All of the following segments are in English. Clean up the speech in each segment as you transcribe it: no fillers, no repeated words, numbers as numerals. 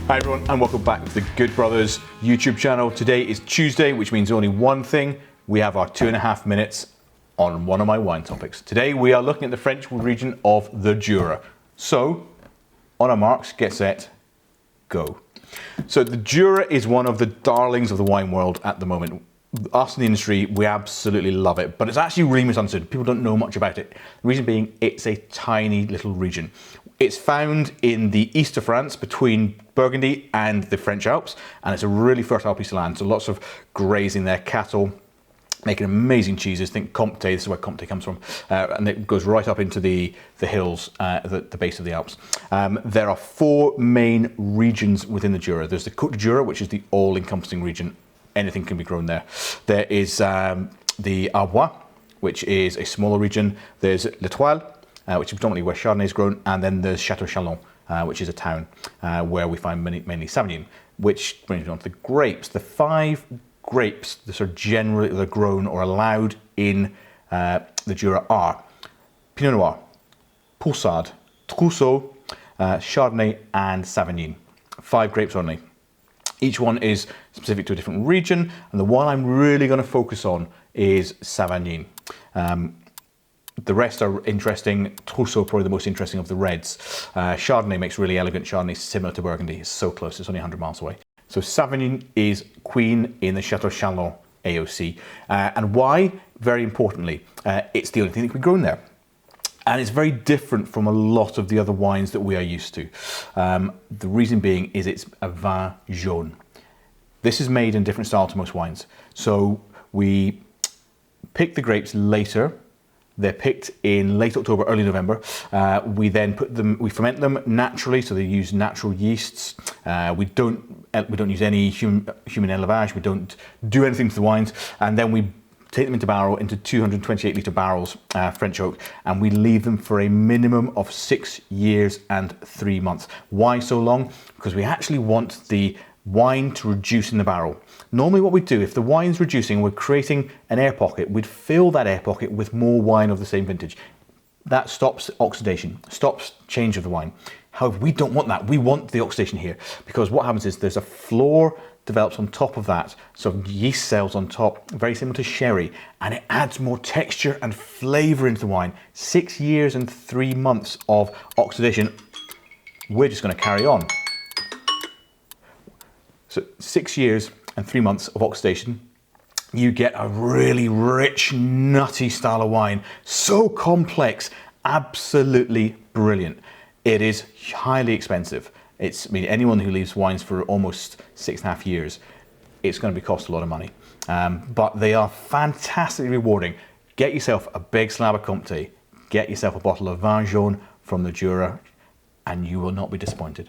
Hi everyone, and welcome back to the Good Brothers YouTube channel. Today is Tuesday, which means only one thing. We have our 2.5 minutes on one of my wine topics. Today we are looking at the French region of the Jura. So, on our marks, get set, go. So the Jura is one of the darlings of the wine world at the moment. Us in the industry, we absolutely love it, but it's actually really misunderstood. People don't know much about it. The reason being, it's a tiny little region. It's found in the east of France between Burgundy and the French Alps, and it's a really fertile piece of land. So lots of grazing there, cattle, making amazing cheeses. Think Comté, this is where Comté comes from, and it goes right up into the hills, the base of the Alps. There are 4 main regions within the Jura. There's the Côte de Jura, which is the all-encompassing region. Anything can be grown there. There is the Arbois, which is a smaller region. There's L'Étoile, which is predominantly where Chardonnay is grown, and then there's Chateau-Chalon, which is a town where we find mainly Savagnin, which brings me on to the grapes. The 5 grapes that are generally grown or allowed in the Jura are Pinot Noir, Poussard, Trousseau, Chardonnay, and Savagnin. 5 grapes only. Each one is specific to a different region, and the one I'm really going to focus on is Savagnin. The rest are interesting. Trousseau probably the most interesting of the reds. Chardonnay makes really elegant Chardonnay, similar to Burgundy. It's so close, it's only 100 miles away. So Savagnin is queen in the Chateau-Chalon AOC. And why? Very importantly, it's the only thing that can be grown there. And it's very different from a lot of the other wines that we are used to. The reason being is it's a vin jaune. This is made in different style to most wines. So we pick the grapes later. They're picked in late October, early November. We then we ferment them naturally, so they use natural yeasts. We don't use any human élevage. We don't do anything to the wines, and then we take them into 228 litre barrels, French oak, and we leave them for a minimum of 6 years and 3 months. Why so long? Because we actually want the wine to reduce in the barrel. Normally what we do, if the wine's reducing, we're creating an air pocket, we'd fill that air pocket with more wine of the same vintage. That stops oxidation, stops change of the wine. However, we don't want that. We want the oxidation here, because what happens is there's a floor develops on top of that, so yeast cells on top, very similar to sherry, and it adds more texture and flavour into the wine. 6 years and 3 months of oxidation. We're just going to carry on. So 6 years and 3 months of oxidation, you get a really rich, nutty style of wine. So complex, absolutely brilliant. It is highly expensive. I mean, anyone who leaves wines for almost 6.5 years, it's going to cost a lot of money. But they are fantastically rewarding. Get yourself a big slab of Comté, get yourself a bottle of vin jaune from the Jura, and you will not be disappointed.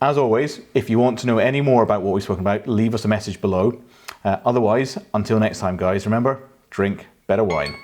As always, if you want to know any more about what we've spoken about, leave us a message below. Otherwise, until next time, guys, remember, drink better wine.